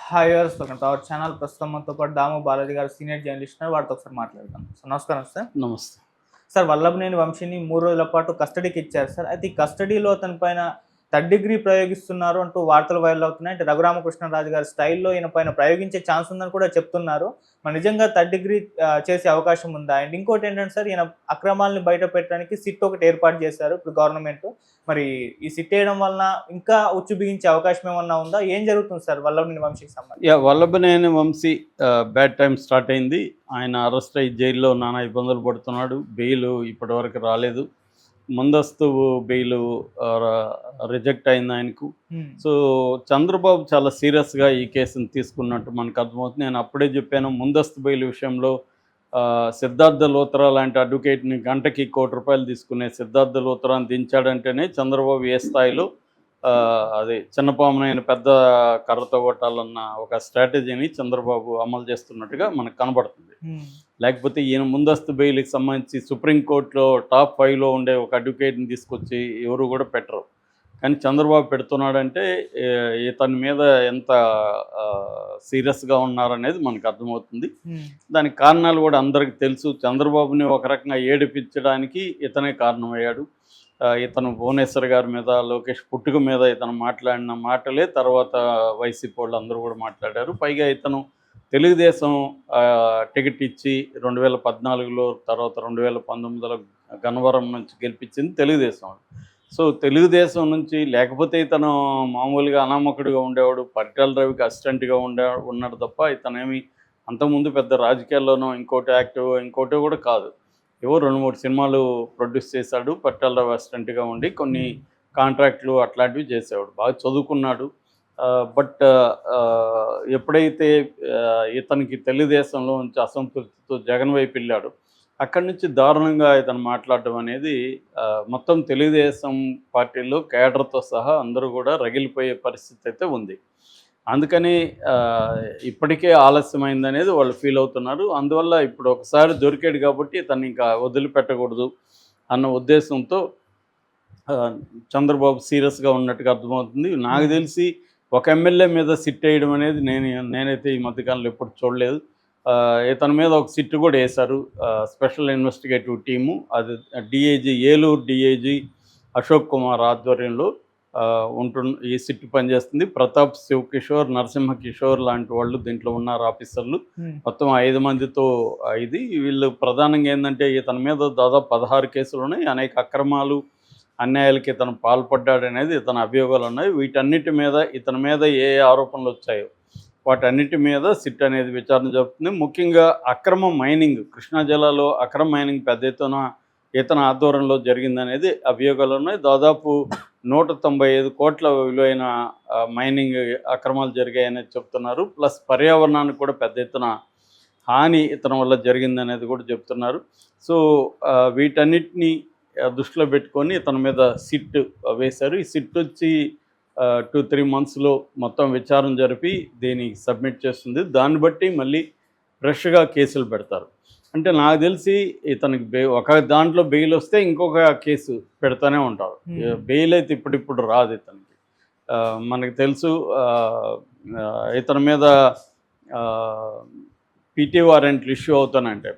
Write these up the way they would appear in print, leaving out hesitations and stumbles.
Hi viewers, welcome to our channel. ప్రస్తుతం మనతో పాటు దాము బాలాజీ గారు సీనియర్ జర్నలిస్ట్ ఉన్నారు. వారితో ఒకసారి మాట్లాడదాం. సో నమస్కారం సార్. నమస్తే. సార్, వల్లభనేని వంశీని 3 రోజుల పాటు కస్టడీకి ఇచ్చారు సార్. అయితే ఈ కస్టడీలో అతని పైన థర్డ్ డిగ్రీ ప్రయోగిస్తున్నారు అంటూ వార్తలు వైరల్ అవుతున్నాయి. అంటే రఘురామకృష్ణరాజు గారి స్టైల్లో ఈయన పైన ప్రయోగించే ఛాన్స్ ఉందని కూడా చెప్తున్నారు. మరి నిజంగా థర్డ్ డిగ్రీ చేసే అవకాశం ఉందా? అండ్ ఇంకోటి ఏంటంటే సార్, ఈయన అక్రమాలని బయట పెట్టడానికి సిట్ ఒకటి ఏర్పాటు చేశారు ఇప్పుడు గవర్నమెంట్. మరి ఈ సిట్ వేయడం వలన ఇంకా ఉచ్చు బిగించే అవకాశం ఏమన్నా ఉందా? ఏం జరుగుతుంది సార్ వల్లభనేని వంశీకి సంబంధించి? Vallabhaneni Vamsi bad time start అయింది. ఆయన అరెస్ట్ అయ్యి జైల్లో నానా ఇబ్బందులు పడుతున్నాడు. బెయిల్ ఇప్పటి వరకు రాలేదు. ముందస్తు బెయిల్ రిజెక్ట్ అయింది ఆయనకు. సో చంద్రబాబు చాలా సీరియస్గా ఈ కేసును తీసుకున్నట్టు మనకు అర్థమవుతుంది. నేను అప్పుడే చెప్పాను, ముందస్తు బెయిల్ విషయంలో సిద్ధార్థ లూత్రా లాంటి అడ్వకేట్ని గంటకి ₹1,00,00,000 తీసుకునే సిద్ధార్థ లూత్రాని దించాడంటేనే చంద్రబాబు ఏ స్థాయిలో అది చిన్నపామునైన పెద్ద కర్రతో కొట్టాలన్న ఒక స్ట్రాటజీని చంద్రబాబు అమలు చేస్తున్నట్టుగా మనకు కనబడుతుంది. లేకపోతే ఈయన ముందస్తు బెయిల్కి సంబంధించి సుప్రీంకోర్టులో టాప్ 5లో ఉండే ఒక అడ్వకేట్ని తీసుకొచ్చి ఎవరు కూడా పెట్టరు. కానీ చంద్రబాబు పెడుతున్నాడంటే ఇతని మీద ఎంత సీరియస్గా ఉన్నారనేది మనకు అర్థమవుతుంది. దానికి కారణాలు కూడా అందరికీ తెలుసు. చంద్రబాబుని ఒక రకంగా ఏడిపించడానికి ఇతనే కారణమయ్యాడు. ఇతను భువనేశ్వర్ గారి మీద, లోకేష్ పుట్టుక మీద ఇతను మాట్లాడిన మాటలే తర్వాత వైసీపీ వాళ్ళు అందరూ కూడా మాట్లాడారు. పైగా ఇతను తెలుగుదేశం టికెట్ ఇచ్చి 2014లో తర్వాత 2019లో గన్నవరం నుంచి గెలిపించింది తెలుగుదేశం. సో తెలుగుదేశం నుంచి లేకపోతే ఇతను మామూలుగా అనామకుడిగా ఉండేవాడు, పరిటాల రవికి అసిస్టెంట్గా ఉన్నాడు తప్ప ఇతనేమి అంతకుముందు పెద్ద రాజకీయాల్లోనో ఇంకోటో కూడా కాదు. ఏవో 2-3 సినిమాలు ప్రొడ్యూస్ చేశాడు, పరిటాల రవి అసిస్టెంట్గా ఉండి కొన్ని కాంట్రాక్ట్లు అట్లాంటివి చేసేవాడు. బాగా చదువుకున్నాడు. బట్ ఎప్పుడైతే ఇతనికి తెలుగుదేశంలో నుంచి అసంతృప్తితో జగన్ వైపు వెళ్ళాడు, అక్కడి నుంచి దారుణంగా ఇతను మాట్లాడడం అనేది మొత్తం తెలుగుదేశం పార్టీలో కేడర్తో సహా అందరూ కూడా రగిలిపోయే పరిస్థితి అయితే ఉంది. అందుకని ఇప్పటికే ఆలస్యమైందనేది వాళ్ళు ఫీల్ అవుతున్నారు. అందువల్ల ఇప్పుడు ఒకసారి దొరికాడు కాబట్టి ఇతన్ని ఇంకా వదిలిపెట్టకూడదు అన్న ఉద్దేశంతో చంద్రబాబు సీరియస్గా ఉన్నట్టుగా అర్థమవుతుంది. నాకు తెలిసి ఒక ఎమ్మెల్యే మీద సిట్ వేయడం అనేది నేనైతే ఈ మధ్యకాలంలో ఎప్పుడు చూడలేదు. ఇతని మీద ఒక సిట్ కూడా వేశారు, స్పెషల్ ఇన్వెస్టిగేటివ్ టీము. అది ఏలూరు డిఐజీ అశోక్ కుమార్ ఆధ్వర్యంలో ఈ సిట్ పనిచేస్తుంది. ప్రతాప్ శివకిషోర్, నరసింహ కిషోర్ లాంటి వాళ్ళు దీంట్లో ఉన్నారు ఆఫీసర్లు. మొత్తం 5 మందితో ఇది. వీళ్ళు ప్రధానంగా ఏంటంటే ఇతని మీద దాదాపు 16 కేసులు ఉన్నాయి. అనేక అక్రమాలు, అన్యాయాలకి ఇతను పాల్పడ్డాడనేది ఇతని అభియోగాలు ఉన్నాయి. వీటన్నిటి మీద ఇతని మీద ఏ ఆరోపణలు వచ్చాయో వాటన్నిటి మీద సిట్ అనేది విచారణ జరుపుతుంది. ముఖ్యంగా అక్రమ మైనింగ్, కృష్ణా జిల్లాలో అక్రమ మైనింగ్ పెద్ద ఎత్తున ఇతని ఆధ్వర్యంలో జరిగిందనేది అభియోగాలు ఉన్నాయి. దాదాపు 195 కోట్ల విలువైన మైనింగ్ అక్రమాలు జరిగాయనేది చెప్తున్నారు. ప్లస్ పర్యావరణానికి కూడా పెద్ద ఎత్తున హాని ఇతని వల్ల జరిగిందనేది కూడా చెప్తున్నారు. సో వీటన్నిటిని దృష్టిలో పెట్టుకొని ఇతని మీద సిట్ వేశారు. ఈ సిట్ వచ్చి 2-3 మంత్స్లో మొత్తం విచారణ జరిపి దీనికి సబ్మిట్ చేస్తుంది. దాన్ని బట్టి మళ్ళీ ఫ్రెష్గా కేసులు పెడతారు. అంటే నాకు తెలిసి ఇతనికి ఒక దాంట్లో బెయిల్ వస్తే ఇంకొక కేసు పెడతానే ఉంటారు. బెయిల్ అయితే ఇప్పుడిప్పుడు రాదు ఇతనికి. మనకు తెలుసు ఇతని మీద పీటీ వారెంట్లు ఇష్యూ అవుతానంటే,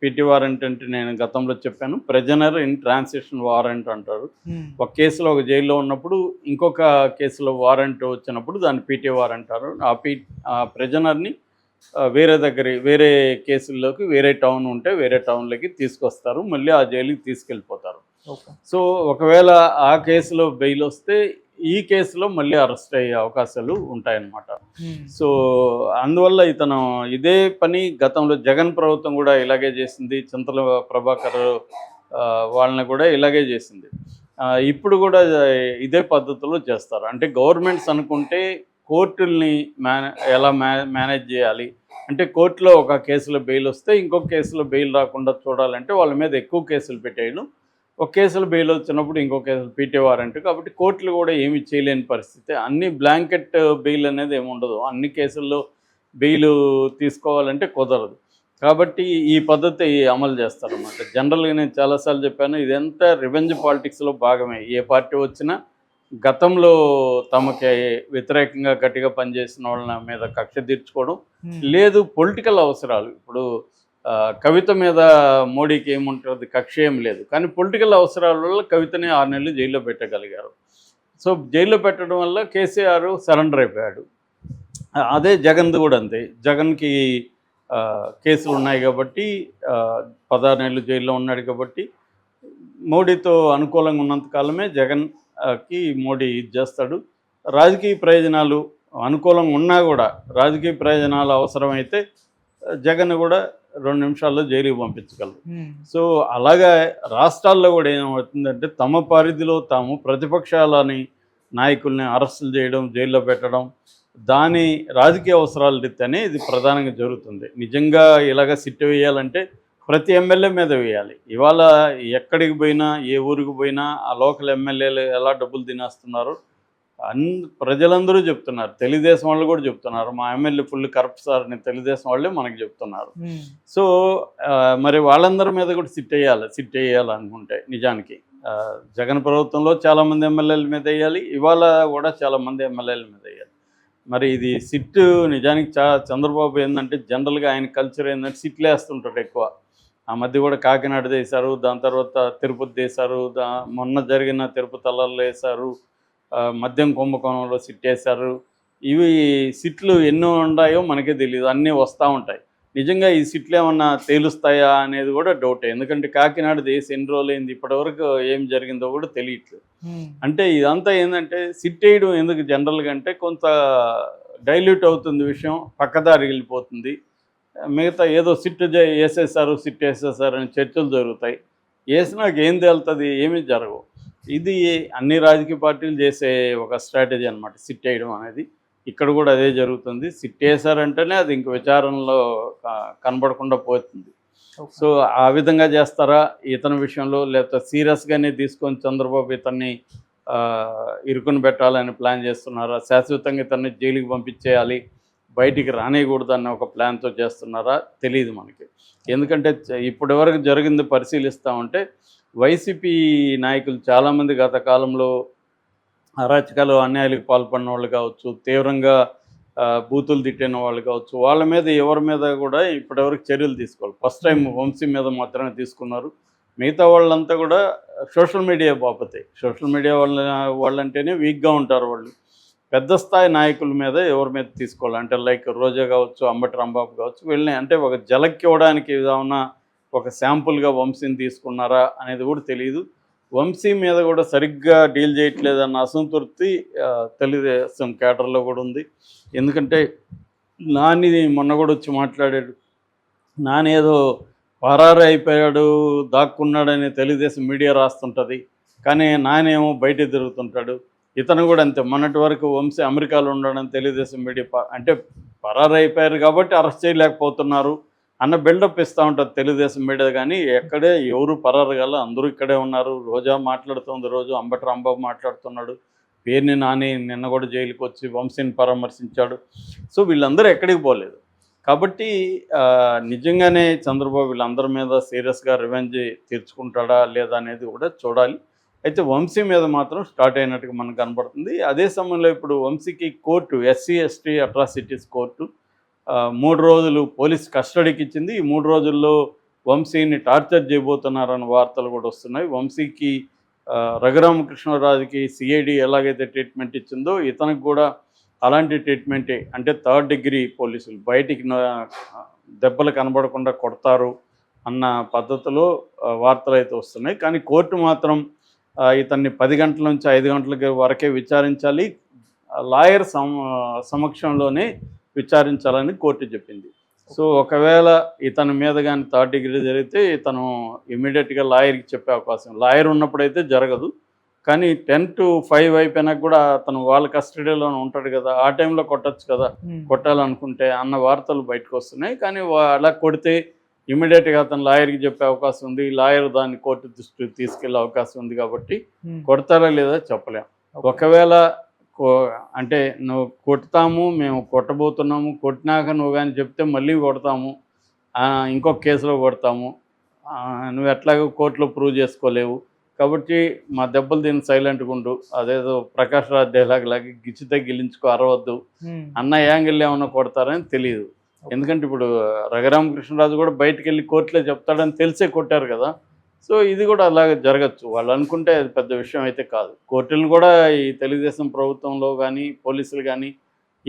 పీటీ వారెంట్ అంటే నేను గతంలో చెప్పాను, ప్రిజనర్ ఇన్ ట్రాన్సిషన్ వారెంట్ అంటారు. ఒక కేసులో ఒక జైల్లో ఉన్నప్పుడు ఇంకొక కేసులో వారెంట్ వచ్చినప్పుడు దాన్ని పీటీ వారెంట్ అంటారు. ఆ ప్రిజనర్ని వేరే కేసుల్లోకి వేరే టౌన్ ఉంటే వేరే టౌన్లోకి తీసుకొస్తారు, మళ్ళీ ఆ జైలుకి తీసుకెళ్ళిపోతారు. సో ఒకవేళ ఆ కేసులో బెయిల్ వస్తే ఈ కేసులో మళ్ళీ అరెస్ట్ అయ్యే అవకాశాలు ఉంటాయన్నమాట. సో అందువల్ల ఇతను ఇదే పని గతంలో జగన్ ప్రభుత్వం కూడా ఇలాగే చేసింది. చింతల ప్రభాకర్ వాళ్ళని కూడా ఇలాగే చేసింది. ఇప్పుడు కూడా ఇదే పద్ధతిలో చేస్తారు. అంటే గవర్నమెంట్స్ అనుకుంటే కోర్టుల్ని ఎలా మేనేజ్ చేయాలి అంటే, కోర్టులో ఒక కేసులో బెయిల్ వస్తే ఇంకొక కేసులో బెయిల్ రాకుండా చూడాలంటే వాళ్ళ మీద ఎక్కువ కేసులు పెట్టేయడం. ఒక కేసులో బెయిల్ వచ్చినప్పుడు ఇంకో కేసులు పీటీ వారెంట్. కాబట్టి కోర్టులు కూడా ఏమి చేయలేని పరిస్థితి. అన్ని బ్లాంకెట్ బెయిల్ అనేది ఏమి ఉండదు. అన్ని కేసుల్లో బెయిల్ తీసుకోవాలంటే కుదరదు. కాబట్టి ఈ పద్ధతి అమలు చేస్తారన్నమాట. జనరల్గా నేను చాలాసార్లు చెప్పాను, ఇదంతా రివెంజ్ పాలిటిక్స్లో భాగమే. ఏ పార్టీ వచ్చినా గతంలో తమకి వ్యతిరేకంగా గట్టిగా పనిచేసిన వాళ్ళ మీద కక్ష తీర్చుకోవడం, లేదు పొలిటికల్ అవసరాలు. ఇప్పుడు కవిత మీద మోడీకి ఏముంటుంది, కక్ష ఏం లేదు, కానీ పొలిటికల్ అవసరాల వల్ల కవితని 6 నెలలు జైల్లో పెట్టగలిగారు. సో జైల్లో పెట్టడం వల్ల కేసీఆర్ సరెండర్ అయిపోయాడు. అదే జగన్ది కూడా అంతే. జగన్కి కేసులు ఉన్నాయి కాబట్టి 16 నెలలు జైల్లో ఉన్నాడు కాబట్టి మోడీతో అనుకూలంగా ఉన్నంత కాలమే జగన్కి మోడీ ఇది చేస్తాడు. రాజకీయ ప్రయోజనాలు అనుకూలంగా ఉన్నా కూడా రాజకీయ ప్రయోజనాలు అవసరమైతే జగన్ కూడా 2 నిమిషాల్లో జైలుకి పంపించగలరు. సో అలాగా రాష్ట్రాల్లో కూడా ఏమవుతుందంటే తమ పరిధిలో తాము ప్రతిపక్షాలని నాయకుల్ని అరెస్టులు చేయడం, జైల్లో పెట్టడం, దాని రాజకీయ అవసరాల రీత్యానే ఇది ప్రధానంగా జరుగుతుంది. నిజంగా ఇలాగ సిట్టు వేయాలంటే ప్రతి ఎమ్మెల్యే మీద వేయాలి. ఇవాళ ఎక్కడికి పోయినా, ఏ ఊరికి పోయినా ఆ లోకల్ ఎమ్మెల్యేలు ఎలా డబ్బులు తినేస్తున్నారు ప్రజలందరూ చెప్తున్నారు. తెలుగుదేశం వాళ్ళు కూడా చెప్తున్నారు, మా ఎమ్మెల్యే ఫుల్ కరప్ట్ సార్ అని తెలుగుదేశం వాళ్ళే మనకి చెప్తున్నారు. సో మరి వాళ్ళందరి మీద కూడా సిట్ వేయాలనుకుంటే నిజానికి జగన్ ప్రభుత్వంలో చాలామంది ఎమ్మెల్యేల మీద వేయాలి, ఇవాళ కూడా చాలామంది ఎమ్మెల్యేల మీద వేయాలి. మరి ఇది సిట్టు నిజానికి చంద్రబాబు ఏంటంటే జనరల్గా ఆయన కల్చర్ ఏంటంటే సిట్లు వేస్తుంటాడు ఎక్కువ. ఆ మధ్య కూడా కాకినాడ వేశారు, దాని తర్వాత తిరుపతి వేశారు, మొన్న జరిగిన తిరుపతి అల్లర్లు వేశారు, మద్యం కుంభకోణంలో సిట్ వేశారు. ఇవి సిట్లు ఎన్నో ఉన్నాయో మనకే తెలియదు, అన్నీ వస్తూ ఉంటాయి. నిజంగా ఈ సిట్లు ఏమన్నా తేలుస్తాయా అనేది కూడా డౌటే. ఎందుకంటే కాకినాడ దేశం ఎన్ని రోజులు అయింది, ఇప్పటివరకు ఏం జరిగిందో కూడా తెలియట్లేదు. అంటే ఇదంతా ఏంటంటే సిట్ వేయడం ఎందుకు జనరల్గా అంటే కొంత డైల్యూట్ అవుతుంది విషయం, పక్కదారి వెళ్ళిపోతుంది. మిగతా ఏదో సిట్ వేసేసారు అని చర్చలు జరుగుతాయి. వేసినాక ఏం తేలుతుంది, ఏమీ జరగవు. ఇది అన్ని రాజకీయ పార్టీలు చేసే ఒక స్ట్రాటజీ అనమాట సిట్ వేయడం అనేది. ఇక్కడ కూడా అదే జరుగుతుంది. సిట్ వేసారంటేనే అది ఇంక విచారణలో కనబడకుండా పోతుంది. సో ఆ విధంగా చేస్తారా ఇతని విషయంలో, లేకపోతే సీరియస్గానే తీసుకొని చంద్రబాబు ఇతన్ని ఇరుకుని పెట్టాలని ప్లాన్ చేస్తున్నారా, శాశ్వతంగా ఇతన్ని జైలుకి పంపించేయాలి, బయటికి రానేయకూడదు అన్న ఒక ప్లాన్తో చేస్తున్నారా తెలియదు మనకి. ఎందుకంటే ఇప్పటివరకు జరిగింది పరిశీలిస్తూ ఉంటే వైసీపీ నాయకులు చాలామంది గత కాలంలో అరాచకాలు అన్యాయాలకు పాల్పడిన వాళ్ళు కావచ్చు, తీవ్రంగా బూతులు తిట్టిన వాళ్ళు కావచ్చు, వాళ్ళ మీద ఎవరి మీద కూడా ఇప్పటివరకు చర్యలు తీసుకోవాలి. ఫస్ట్ టైం వంశీ మీద మాత్రమే తీసుకున్నారు. మిగతా వాళ్ళంతా కూడా సోషల్ మీడియా బాపతే. సోషల్ మీడియా వాళ్ళంటేనే వీక్గా ఉంటారు వాళ్ళు. పెద్ద స్థాయి నాయకుల మీద ఎవరి మీద తీసుకోవాలి అంటే లైక్ రోజా కావచ్చు, అంబటి రాంబాబు కావచ్చు, వీళ్ళని అంటే ఒక జలక్కి ఇవ్వడానికి ఏదైనా ఒక శాంపుల్గా వంశీని తీసుకున్నారా అనేది కూడా తెలియదు. వంశీ మీద కూడా సరిగ్గా డీల్ చేయట్లేదన్న అసంతృప్తి తెలుగుదేశం కేడర్లో కూడా ఉంది. ఎందుకంటే నాని మొన్న కూడా వచ్చి మాట్లాడాడు, నాని ఏదో పరారు అయిపోయాడు, దాక్కున్నాడని తెలుగుదేశం మీడియా రాస్తుంటుంది, కానీ నానేమో బయట తిరుగుతుంటాడు. ఇతను కూడా అంతే. మొన్నటి వరకు వంశీ అమెరికాలో ఉండడం తెలుగుదేశం మీడియా అంటే పరారు అయిపోయారు కాబట్టి అరెస్ట్ చేయలేకపోతున్నారు అన్న బిల్డప్ ఇస్తూ ఉంటుంది తెలుగుదేశం మీడియా. కానీ ఎక్కడే ఎవరు పరారు గల, అందరూ ఇక్కడే ఉన్నారు. రోజా మాట్లాడుతుంది, రోజు అంబటి రాంబాబు మాట్లాడుతున్నాడు, పేరుని నాని నిన్న కూడా జైలుకి వచ్చి వంశీని పరామర్శించాడు. సో వీళ్ళందరూ ఎక్కడికి పోలేదు. కాబట్టి నిజంగానే చంద్రబాబు వీళ్ళందరి మీద సీరియస్గా రివెంజ్ తీర్చుకుంటాడా లేదా అనేది కూడా చూడాలి. అయితే వంశీ మీద మాత్రం స్టార్ట్ అయినట్టుగా మనకు కనబడుతుంది. అదే సమయంలో ఇప్పుడు వంశీకి కోర్టు SC/ST అట్రాసిటీస్ కోర్టు 3 రోజులు పోలీస్ కస్టడీకి ఇచ్చింది. ఈ 3 రోజుల్లో వంశీని టార్చర్ చేయబోతున్నారన్న వార్తలు కూడా వస్తున్నాయి. వంశీకి రఘురామకృష్ణరాజుకి CID ఎలాగైతే ట్రీట్మెంట్ ఇచ్చిందో ఇతనికి కూడా అలాంటి ట్రీట్మెంటే. అంటే 3rd డిగ్రీ పోలీసులు బయటికి దెబ్బలు కనబడకుండా కొడతారు అన్న పద్ధతిలో వార్తలు అయితే వస్తున్నాయి. కానీ కోర్టు మాత్రం ఇతన్ని 10 గంటల నుంచి 5 గంటల వరకే విచారించాలి, లాయర్ సమక్షంలోనే విచారించాలని కోర్టు చెప్పింది. సో ఒకవేళ ఇతని మీద కానీ 3rd డిగ్రీ జరిగితే ఇతను ఇమీడియట్గా లాయర్కి చెప్పే అవకాశం, లాయర్ ఉన్నప్పుడైతే జరగదు. కానీ 10 to 5 అయిపోయినాక కూడా అతను వాళ్ళ కస్టడీలోనే ఉంటాడు కదా, ఆ టైంలో కొట్టచ్చు కదా కొట్టాలనుకుంటే అన్న వార్తలు బయటకు వస్తున్నాయి. కానీ అలా కొడితే ఇమీడియట్గా అతను లాయర్కి చెప్పే అవకాశం ఉంది, లాయర్ దాన్ని కోర్టు దృష్టికి తీసుకెళ్లే అవకాశం ఉంది. కాబట్టి కొడతారా లేదా చెప్పలేం. ఒకవేళ అంటే నువ్వు కొడతాము, మేము కొట్టబోతున్నాము, కొట్టినాక నువ్వు కానీ చెప్తే మళ్ళీ కొడతాము, ఇంకొక కేసులో కొడతాము, నువ్వు ఎట్లాగో కోర్టులో ప్రూవ్ చేసుకోలేవు, కాబట్టి మా దెబ్బలు దీన్ని సైలెంట్గా ఉండు, అదేదో ప్రకాష్ రాజ్ డైలాగ్ లాగా గిచ్చితే గిలించుకో అరవద్దు అన్న యాంగిల్ ఏమన్నా కొడతారని తెలియదు. ఎందుకంటే ఇప్పుడు రఘురామకృష్ణరాజు కూడా బయటకు వెళ్ళి కోర్టులో చెప్తాడని తెలిసే కొట్టారు కదా. సో ఇది కూడా అలాగే జరగచ్చు. వాళ్ళు అనుకుంటే అది పెద్ద విషయం అయితే కాదు. కోర్టులను కూడా ఈ తెలుగుదేశం ప్రభుత్వంలో కానీ పోలీసులు కానీ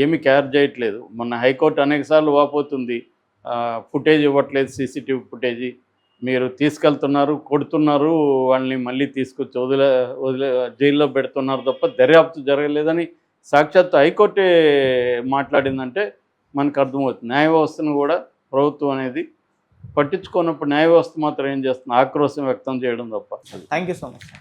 ఏమీ కేర్ చేయట్లేదు. మొన్న హైకోర్టు అనేకసార్లు వాపోతుంది, ఫుటేజ్ ఇవ్వట్లేదు, సీసీటీవీ ఫుటేజీ మీరు తీసుకెళ్తున్నారు, కొడుతున్నారు, వాళ్ళని మళ్ళీ తీసుకొచ్చి వదిలే జైల్లో పెడుతున్నారు తప్ప దర్యాప్తు జరగలేదని సాక్షాత్తు హైకోర్టే మాట్లాడిందంటే మనకు అర్థమవుతుంది. న్యాయ వ్యవస్థను కూడా ప్రభుత్వం అనేది పట్టించుకున్నప్పుడు న్యాయ వ్యవస్థ మాత్రం ఏం చేస్తుంది, ఆక్రోశం వ్యక్తం చేయడం తప్ప. Thank you so much.